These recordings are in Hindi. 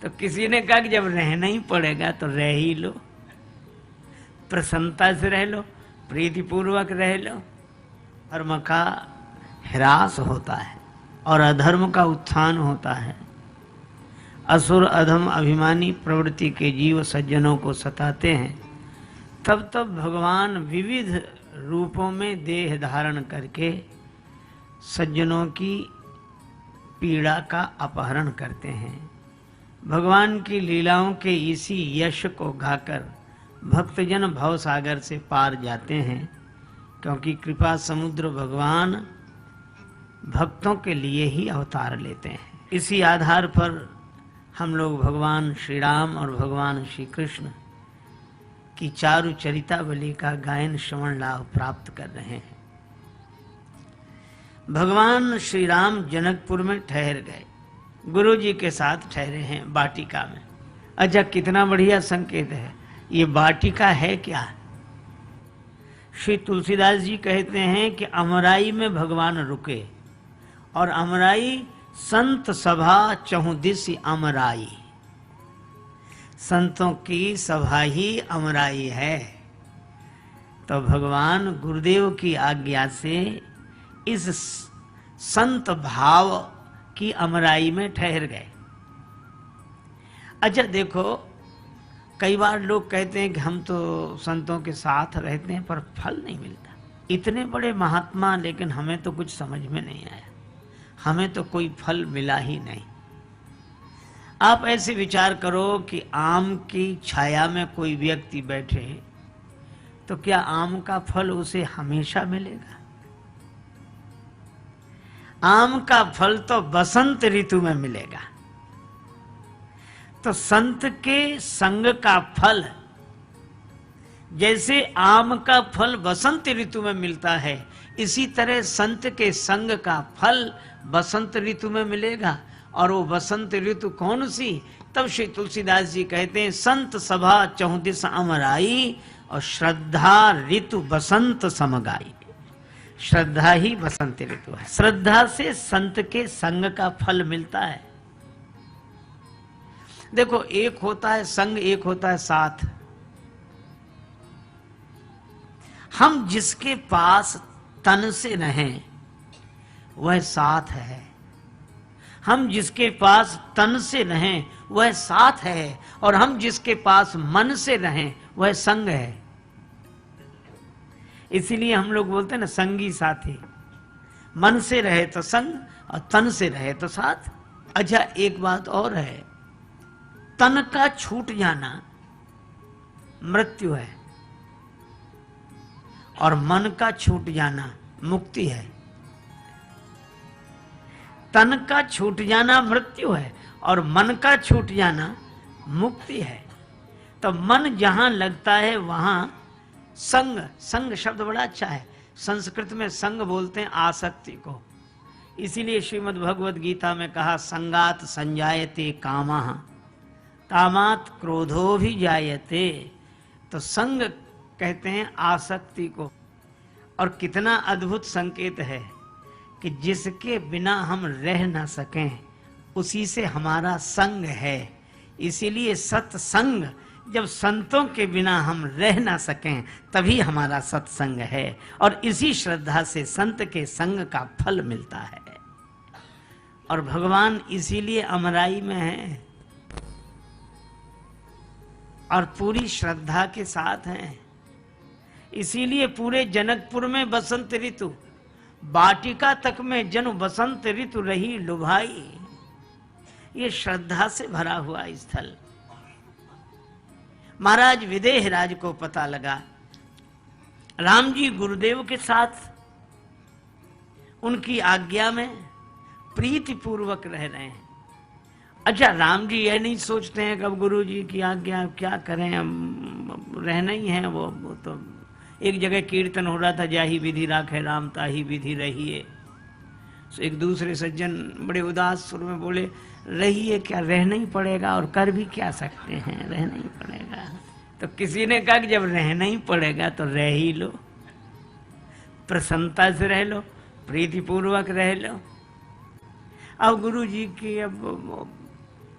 तो किसी ने कहा कि जब रहना ही पड़ेगा तो रह ही लो, प्रसन्नता से रह लो, प्रीतिपूर्वक रह लो। धर्म का ह्रास होता है और अधर्म का उत्थान होता है। असुर अधम अभिमानी प्रवृत्ति के जीव सज्जनों को सताते हैं, तब तब भगवान विविध रूपों में देह धारण करके सज्जनों की पीड़ा का अपहरण करते हैं। भगवान की लीलाओं के इसी यश को गाकर भक्तजन भव सागर से पार जाते हैं, क्योंकि कृपा समुद्र भगवान भक्तों के लिए ही अवतार लेते हैं। इसी आधार पर हम लोग भगवान श्री राम और भगवान श्री कृष्ण की चारु चरितावली का गायन श्रवण लाभ प्राप्त कर रहे हैं। भगवान श्री राम जनकपुर में ठहर गए, गुरु जी के साथ ठहरे हैं वाटिका में। अच्छा, कितना बढ़िया संकेत है। ये वाटिका है क्या? श्री तुलसीदास जी कहते हैं कि अमराई में भगवान रुके, और अमराई संत सभा चहुदिस अमराई, संतों की सभा ही अमराई है। तो भगवान गुरुदेव की आज्ञा से इस संत भाव की अमराई में ठहर गए। अच्छा देखो, कई बार लोग कहते हैं कि हम तो संतों के साथ रहते हैं पर फल नहीं मिलता। इतने बड़े महात्मा, लेकिन हमें तो कुछ समझ में नहीं आया, हमें तो कोई फल मिला ही नहीं। आप ऐसे विचार करो कि आम की छाया में कोई व्यक्ति बैठे तो क्या आम का फल उसे हमेशा मिलेगा? आम का फल तो बसंत ऋतु में मिलेगा। तो संत के संग का फल, जैसे आम का फल बसंत ऋतु में मिलता है, इसी तरह संत के संग का फल बसंत ऋतु में मिलेगा। और वो बसंत ऋतु कौन सी? तब श्री तुलसीदास जी कहते हैं, संत सभा चहुदिस अमराई और श्रद्धा ऋतु बसंत समगाई। श्रद्धा ही बसंत ऋतु है। श्रद्धा से संत के संग का फल मिलता है। देखो, एक होता है संग, एक होता है साथ। हम जिसके पास तन से रहें वह साथ है, हम जिसके पास तन से रहें वह साथ है, और हम जिसके पास मन से रहें वह संग है। इसीलिए हम लोग बोलते हैं ना, संगी साथी। मन से रहे तो संग और तन से रहे तो साथ। अच्छा, एक बात और है, तन का छूट जाना मृत्यु है और मन का छूट जाना मुक्ति है। तन का छूट जाना मृत्यु है और मन का छूट जाना मुक्ति है। तो मन जहां लगता है वहां संग, संग शब्द बड़ा अच्छा है। संस्कृत में संग बोलते हैं आसक्ति को। इसीलिए श्रीमद् भगवद गीता में कहा, संगात संजायते कामः कामात क्रोधो भी जायते। तो संग कहते हैं आसक्ति को। और कितना अद्भुत संकेत है कि जिसके बिना हम रह ना सकें उसी से हमारा संग है। इसीलिए सत्संग, जब संतों के बिना हम रह ना सकें तभी हमारा सत्संग है। और इसी श्रद्धा से संत के संग का फल मिलता है। और भगवान इसीलिए अमराई में है और पूरी श्रद्धा के साथ हैं। इसीलिए पूरे जनकपुर में बसंत ऋतु, वाटिका तक में जन बसंत ऋतु रही लुभाई। ये श्रद्धा से भरा हुआ स्थल। महाराज विदेह राज को पता लगा राम जी गुरुदेव के साथ उनकी आज्ञा में प्रीति पूर्वक रह रहे हैं। अच्छा, राम जी यह नहीं सोचते हैं कि अब गुरु जी की आज्ञा क्या करें, अब रहना ही है। वो तो एक जगह कीर्तन हो रहा था, जाही विधि राखे राम ताही विधि रहिए। तो एक दूसरे सज्जन बड़े उदास सुर में बोले, रहिए क्या, रहना ही पड़ेगा और कर भी क्या सकते हैं, रहना ही पड़ेगा। तो किसी ने कहा कि जब रहना ही पड़ेगा तो रह ही लो, प्रसन्नता से रह लो, प्रीतिपूर्वक रह लो। अब गुरु जी की अब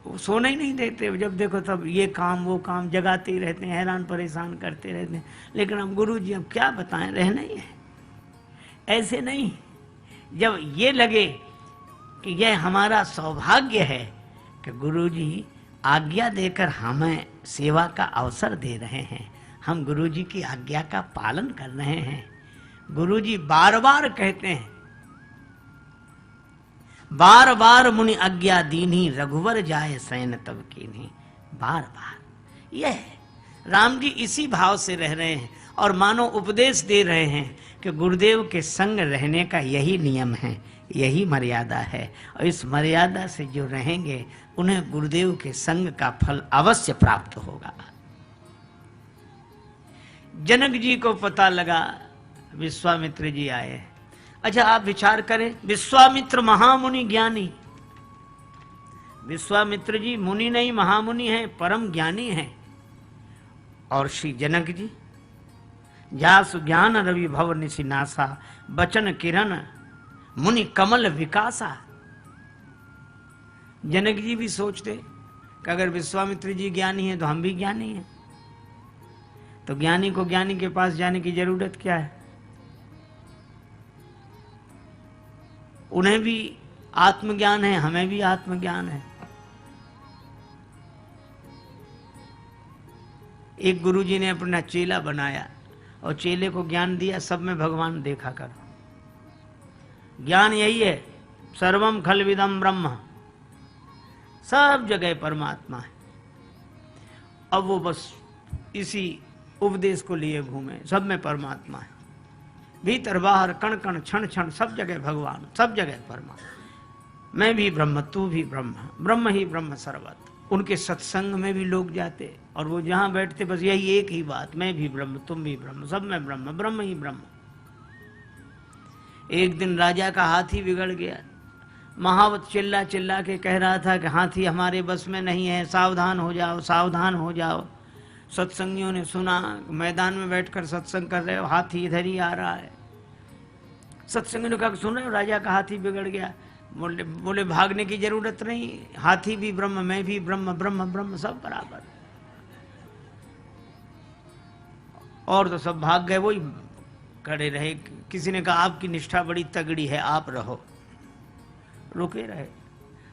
वो सोने ही नहीं देते, जब देखो तब ये काम वो काम जगाते ही रहते हैं, हैरान परेशान करते रहते हैं। लेकिन अब गुरु जी अब क्या बताएं, रहना ही है। ऐसे नहीं, जब ये लगे कि यह हमारा सौभाग्य है कि गुरु जी आज्ञा देकर हमें सेवा का अवसर दे रहे हैं, हम गुरु जी की आज्ञा का पालन कर रहे हैं। गुरु जी बार बार कहते हैं, बार बार मुनि आज्ञा दीनी रघुवर जाए सैन तब कीन्ही। बार बार यह है। राम जी इसी भाव से रह रहे हैं और मानो उपदेश दे रहे हैं कि गुरुदेव के संग रहने का यही नियम है, यही मर्यादा है, और इस मर्यादा से जो रहेंगे उन्हें गुरुदेव के संग का फल अवश्य प्राप्त होगा। जनक जी को पता लगा विश्वामित्र जी आए। अच्छा, आप विचार करें, विश्वामित्र महामुनि ज्ञानी, विश्वामित्र जी मुनि नहीं महामुनि हैं, परम ज्ञानी हैं। और श्री जनक जी जासु ज्ञान रवि भव निशिनासा बचन किरण मुनि कमल विकासा। जनक जी भी सोचते कि अगर विश्वामित्र जी ज्ञानी हैं तो हम भी ज्ञानी हैं, तो ज्ञानी को ज्ञानी के पास जाने की जरूरत क्या है। उन्हें भी आत्मज्ञान है, हमें भी आत्मज्ञान है। एक गुरुजी ने अपना चेला बनाया और चेले को ज्ञान दिया, सब में भगवान देखा करो। ज्ञान यही है, सर्वम खलविदम ब्रह्म, सब जगह परमात्मा है। अब वो बस इसी उपदेश को लिए घूमे, सब में परमात्मा है, भीतर बाहर कण कण क्षण क्षण सब जगह भगवान, सब जगह परमात्मा। मैं भी ब्रह्म, तू भी ब्रह्म, ब्रह्म ही ब्रह्म सर्वत्र। उनके सत्संग में भी लोग जाते और वो जहां बैठते बस यही एक ही बात, मैं भी ब्रह्म, तुम भी ब्रह्म, सब में ब्रह्म, ब्रह्म ही ब्रह्म। एक दिन राजा का हाथी बिगड़ गया। महावत चिल्ला चिल्ला के कह रहा था कि हाथी हमारे बस में नहीं है, सावधान हो जाओ, सावधान हो जाओ। सत्संगियों ने सुना, मैदान में बैठकर सत्संग कर रहे हो, हाथी इधर ही आ रहा है। सत्संगियों ने कहा, सुनो राजा का हाथी बिगड़ गया। बोले भागने की जरूरत नहीं, हाथी भी ब्रह्म, मैं भी ब्रह्म, ब्रह्म ब्रह्म सब बराबर। और तो सब भाग गए, वही खड़े रहे। किसी ने कहा आपकी निष्ठा बड़ी तगड़ी है, आप रहो, रुके रहे।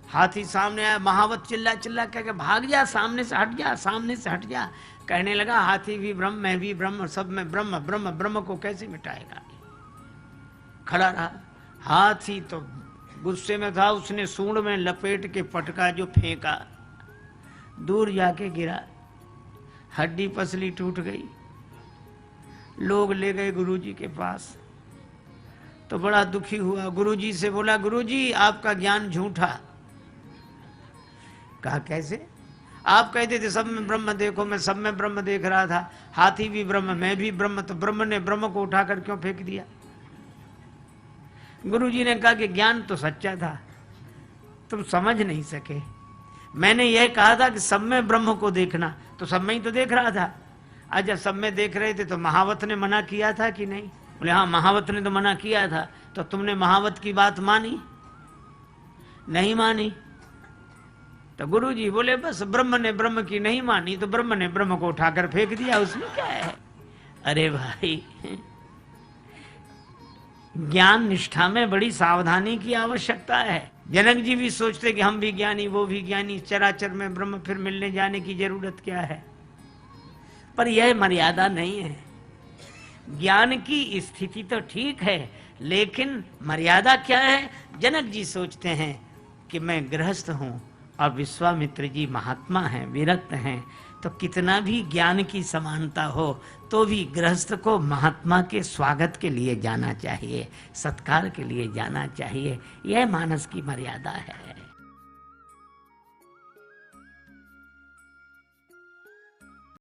हाथी सामने आया, महावत चिल्ला चिल्ला कह के भाग जा, सामने से हट जा, सामने से हट जा। कहने लगा हाथी भी ब्रह्म, मैं भी ब्रह्म, सब में ब्रह्म, ब्रह्म ब्रह्म को कैसे मिटाएगा। खड़ा रहा। हाथी तो गुस्से में था, उसने सूंड में लपेट के पटका जो फेंका, दूर जाके गिरा, हड्डी पसली टूट गई। लोग ले गए गुरुजी के पास, तो बड़ा दुखी हुआ। गुरुजी से बोला, गुरुजी आपका ज्ञान झूठा। कहा कैसे? आप कहते थे सब में ब्रह्म देखो, मैं सब में ब्रह्म देख रहा था, हाथी भी ब्रह्म, मैं भी ब्रह्म, तो ब्रह्म ने ब्रह्म को उठाकर क्यों फेंक दिया? गुरुजी ने कहा कि ज्ञान तो सच्चा था, तुम समझ नहीं सके। मैंने यह कहा था कि सब में ब्रह्म को देखना, तो सब में ही तो देख रहा था। आज जब सब में देख रहे थे तो महावत ने मना किया था कि नहीं? बोले हाँ, महावत ने तो मना किया था। तो तुमने महावत की बात मानी? नहीं मानी। तो गुरुजी बोले बस ब्रह्म ने ब्रह्म की नहीं मानी तो ब्रह्म ने ब्रह्म को उठाकर फेंक दिया, उसमें क्या है। अरे भाई, ज्ञान निष्ठा में बड़ी सावधानी की आवश्यकता है। जनक जी भी सोचते कि हम भी ज्ञानी, वो भी ज्ञानी, चराचर में ब्रह्म, फिर मिलने जाने की जरूरत क्या है। पर यह मर्यादा नहीं है। ज्ञान की स्थिति तो ठीक है, लेकिन मर्यादा क्या है? जनक जी सोचते हैं कि मैं गृहस्थ हूं और विश्वामित्र जी महात्मा हैं, विरक्त हैं, तो कितना भी ज्ञान की समानता हो तो भी गृहस्थ को महात्मा के स्वागत के लिए जाना चाहिए, सत्कार के लिए जाना चाहिए। यह मानस की मर्यादा है।